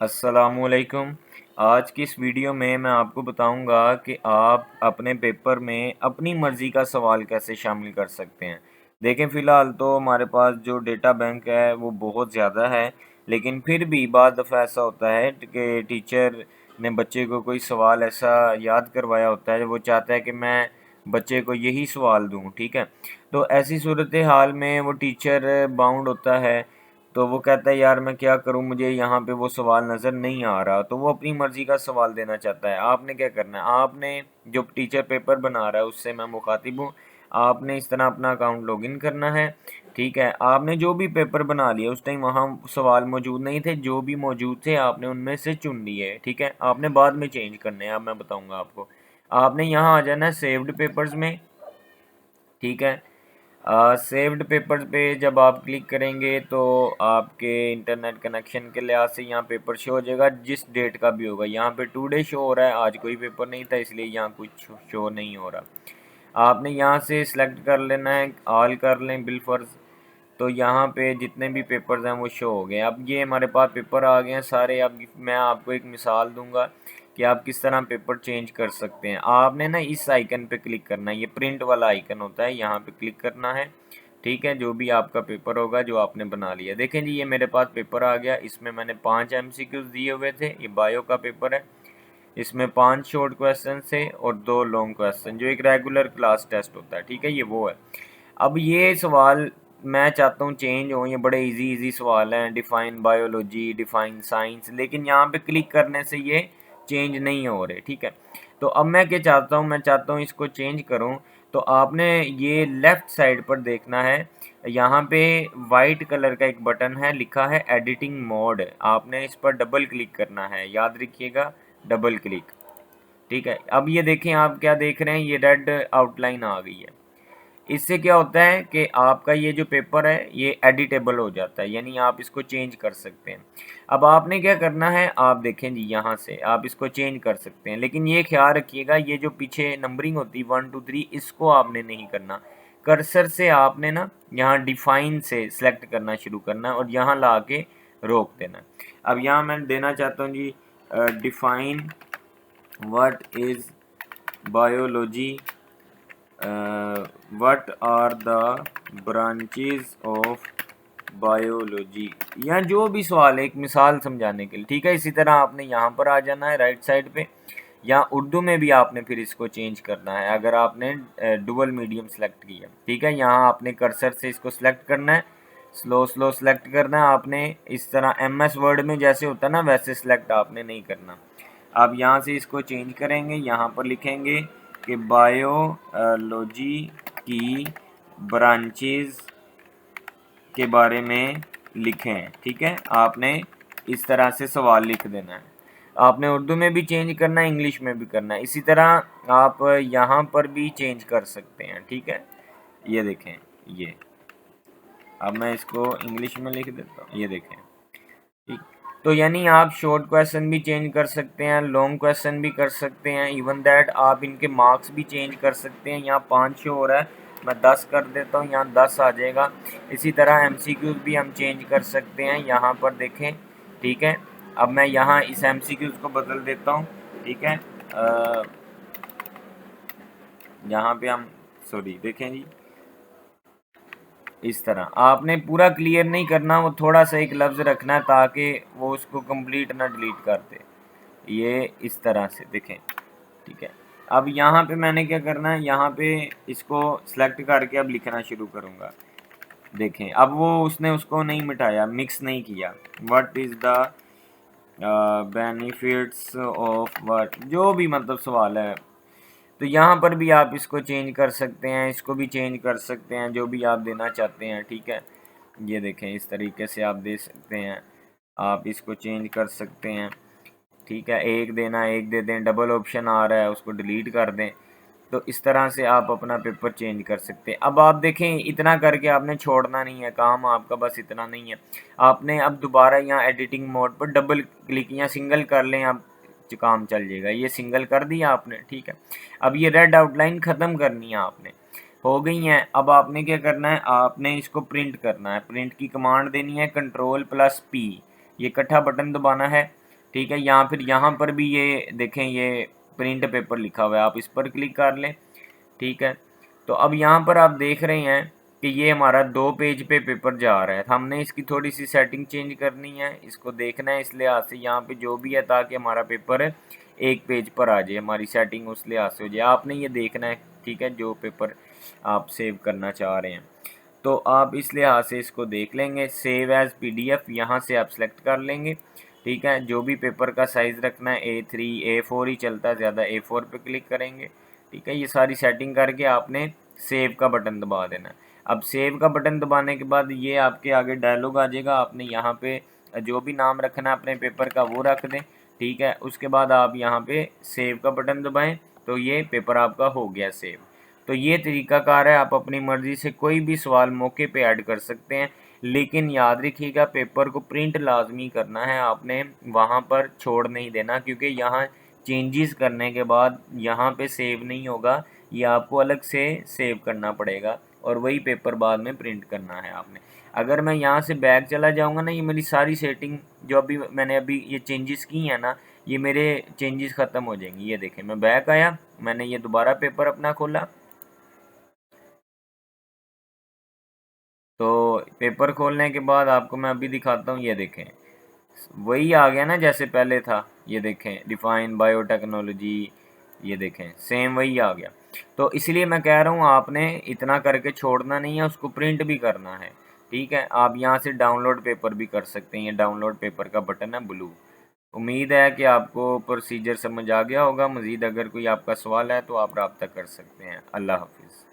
अस्सलामुअलैकुम। आज की इस वीडियो में मैं आपको बताऊंगा कि आप अपने पेपर में अपनी मर्ज़ी का सवाल कैसे शामिल कर सकते हैं। देखें, फ़िलहाल तो हमारे पास जो डेटा बैंक है वो बहुत ज़्यादा है, लेकिन फिर भी बाद दफ़ा ऐसा होता है कि टीचर ने बच्चे को कोई सवाल ऐसा याद करवाया होता है, वो चाहता है कि मैं बच्चे को यही सवाल दूँ, ठीक है। तो ऐसी सूरत हाल में वो टीचर बाउंड होता है, तो वो कहता है यार मैं क्या करूँ, मुझे यहाँ पे वो सवाल नज़र नहीं आ रहा, तो वो अपनी मर्ज़ी का सवाल देना चाहता है। आपने क्या करना है, आपने जो टीचर पेपर बना रहा है उससे मैं मुखातिब हूँ, आपने इस तरह अपना अकाउंट लॉगिन करना है, ठीक है। आपने जो भी पेपर बना लिया उस टाइम वहाँ सवाल मौजूद नहीं थे, जो भी मौजूद थे आपने उनमें से चुन लिए, ठीक है। आपने बाद में चेंज करने हैं, अब मैं बताऊँगा आपको। आपने यहाँ आ जाना है सेव्ड पेपर्स में, ठीक है। सेव्ड पेपर पे जब आप क्लिक करेंगे तो आपके इंटरनेट कनेक्शन के लिहाज से यहाँ पेपर शो हो जाएगा, जिस डेट का भी होगा। यहाँ पे टुडे शो हो रहा है, आज कोई पेपर नहीं था इसलिए यहाँ कुछ शो नहीं हो रहा। आपने यहाँ से सिलेक्ट कर लेना है, ऑल कर लें बिलफर्ज, तो यहाँ पे जितने भी पेपर्स हैं वो शो हो गए। अब ये हमारे पास पेपर आ गए हैं सारे। अब मैं आपको एक मिसाल दूंगा कि आप किस तरह पेपर चेंज कर सकते हैं। आपने ना इस आइकन पे क्लिक करना है, ये प्रिंट वाला आइकन होता है, यहाँ पे क्लिक करना है, ठीक है। जो भी आपका पेपर होगा जो आपने बना लिया, देखें जी ये मेरे पास पेपर आ गया। इसमें मैंने 5 MCQs दिए हुए थे, ये बायो का पेपर है। इसमें 5 शॉर्ट क्वेश्चन थे और 2 लॉन्ग क्वेश्चन, जो एक रेगुलर क्लास टेस्ट होता है, ठीक है, ये वो है। अब ये सवाल मैं चाहता हूँ चेंज हो, ये बड़े इजी इजी सवाल हैं, डिफाइन बायोलॉजी, डिफाइन साइंस, लेकिन यहाँ पे क्लिक करने से ये चेंज नहीं हो रहे, ठीक है। तो अब मैं क्या चाहता हूँ, मैं चाहता हूँ इसको चेंज करूँ। तो आपने ये लेफ़्ट साइड पर देखना है, यहाँ पे वाइट कलर का एक बटन है, लिखा है एडिटिंग मोड, आपने इस पर डबल क्लिक करना है, याद रखिएगा, डबल क्लिक, ठीक है। अब ये देखें, आप क्या देख रहे हैं, ये रेड आउटलाइन आ गई है। इससे क्या होता है कि आपका ये जो पेपर है ये एडिटेबल हो जाता है, यानी आप इसको चेंज कर सकते हैं। अब आपने क्या करना है, आप देखें जी यहाँ से आप इसको चेंज कर सकते हैं, लेकिन ये ख्याल रखिएगा ये जो पीछे नंबरिंग होती है 1 2 3, इसको आपने नहीं करना। कर्सर से आपने ना यहाँ डिफाइन से सिलेक्ट करना शुरू करना है और यहाँ ला के रोक देना। अब यहाँ मैं देना चाहता हूँ जी, define what is biology, what are the branches of biology, या जो भी सवाल है, एक मिसाल समझाने के लिए, ठीक है। इसी तरह आपने यहाँ पर आ जाना है राइट साइड पे, या उर्दू में भी आपने फिर इसको चेंज करना है अगर आपने डुअल मीडियम सेलेक्ट किया, ठीक है। यहाँ आपने कर्सर से इसको सिलेक्ट करना है, स्लो स्लो सेलेक्ट करना है आपने, इस तरह MS वर्ड में जैसे होता है ना वैसे सिलेक्ट आपने नहीं करना। आप यहाँ से इसको चेंज करेंगे, यहाँ पर लिखेंगे कि बायोलॉजी की ब्रांचेज के बारे में लिखें, ठीक है। आपने इस तरह से सवाल लिख देना है। आपने उर्दू में भी चेंज करना है, इंग्लिश में भी करना है, इसी तरह आप यहाँ पर भी चेंज कर सकते हैं, ठीक है। ये देखें, ये अब मैं इसको इंग्लिश में लिख देता हूँ, ये देखें, ठीक। तो यानी आप शॉर्ट क्वेश्चन भी चेंज कर सकते हैं, लॉन्ग क्वेश्चन भी कर सकते हैं, इवन दैट आप इनके मार्क्स भी चेंज कर सकते हैं। यहाँ 5 शो हो रहा है, मैं 10 कर देता हूँ, यहाँ 10 आ जाएगा। इसी तरह MCQs भी हम चेंज कर सकते हैं, यहाँ पर देखें, ठीक है। अब मैं यहाँ इस MCQs को बदल देता हूँ, ठीक है। यहाँ पे हम सॉरी देखें जी, इस तरह आपने पूरा क्लियर नहीं करना, वो थोड़ा सा एक लफ्ज़ रखना है ताकि वो उसको कंप्लीट ना डिलीट कर दे। ये इस तरह से देखें, ठीक है। अब यहाँ पे मैंने क्या करना है, यहाँ पे इसको सेलेक्ट करके अब लिखना शुरू करूँगा। देखें, अब वो उसने उसको नहीं मिटाया, मिक्स नहीं किया। What is the benefits of what, जो भी मतलब सवाल है, तो यहाँ पर भी आप इसको चेंज कर सकते हैं, इसको भी चेंज कर सकते हैं, जो भी आप देना चाहते हैं, ठीक है। ये देखें, इस तरीके से आप दे सकते हैं, आप इसको चेंज कर सकते हैं, ठीक है। एक देना एक दे दें, डबल ऑप्शन आ रहा है उसको डिलीट कर दें। तो इस तरह से आप अपना पेपर चेंज कर सकते हैं। अब आप देखें, इतना करके आपने छोड़ना नहीं है, काम आपका बस इतना नहीं है। आपने अब दोबारा यहाँ एडिटिंग मोड पर डबल क्लिक या सिंगल कर लें, आप काम चल जाएगा। ये सिंगल कर दिया आपने, ठीक है। अब ये रेड आउटलाइन ख़त्म करनी है आपने, हो गई हैं। अब आपने क्या करना है, आपने इसको प्रिंट करना है। प्रिंट की कमांड देनी है, Ctrl+P, ये इकट्ठा बटन दबाना है। ठीक है। फिर यहाँ पर भी ये देखें, ये प्रिंट पेपर लिखा हुआ है, आप इस पर क्लिक कर लें। ठीक है। तो अब यहाँ पर आप देख रहे हैं कि ये हमारा 2 पेज पे पेपर जा रहा है। हमने इसकी थोड़ी सी सेटिंग चेंज करनी है, इसको देखना है इस लिहाज से यहाँ पे जो भी है, ताकि हमारा पेपर 1 पेज पर आ जाए, हमारी सेटिंग उस लिहाज से हो जाए। आपने ये देखना है, ठीक है, जो पेपर आप सेव करना चाह रहे हैं। तो आप इस लिहाज से इसको देख लेंगे। सेव एज PDF यहाँ से आप सेलेक्ट कर लेंगे। ठीक है। जो भी पेपर का साइज़ रखना है, A3 A4 ही चलता है, ज़्यादा A4 पे क्लिक करेंगे। ठीक है। ये सारी सेटिंग करके आपने सेव का बटन दबा देना है। अब सेव का बटन दबाने के बाद ये आपके आगे डायलॉग आ जाएगा। आपने यहाँ पे जो भी नाम रखना है अपने पेपर का वो रख दें। ठीक है। उसके बाद आप यहाँ पे सेव का बटन दबाएं तो ये पेपर आपका हो गया सेव। तो ये तरीकाकार है, आप अपनी मर्ज़ी से कोई भी सवाल मौके पे ऐड कर सकते हैं, लेकिन याद रखिएगा पेपर को प्रिंट लाजमी करना है, आपने वहाँ पर छोड़ नहीं देना, क्योंकि यहाँ चेंजेस करने के बाद यहाँ पे सेव नहीं होगा, ये आपको अलग से सेव करना पड़ेगा और वही पेपर बाद में प्रिंट करना है आपने। अगर मैं यहाँ से बैक चला जाऊँगा ना, ये मेरी सारी सेटिंग जो मैंने अभी ये चेंजेस की हैं ना, ये मेरे चेंजेस ख़त्म हो जाएंगी। ये देखें, मैं बैक आया, मैंने ये दोबारा पेपर अपना खोला, तो पेपर खोलने के बाद आपको मैं अभी दिखाता हूँ। ये देखें, वही आ गया ना जैसे पहले था। ये देखें, रिफाइन बायोटेक्नोलॉजी, ये देखें सेम वही आ गया। तो इसलिए मैं कह रहा हूँ आपने इतना करके छोड़ना नहीं है, उसको प्रिंट भी करना है। ठीक है। आप यहाँ से डाउनलोड पेपर भी कर सकते हैं, ये डाउनलोड पेपर का बटन है ब्लू। उम्मीद है कि आपको प्रोसीजर समझ आ गया होगा। मज़ीद अगर कोई आपका सवाल है तो आप रब्ता कर सकते हैं। अल्लाह हाफिज़।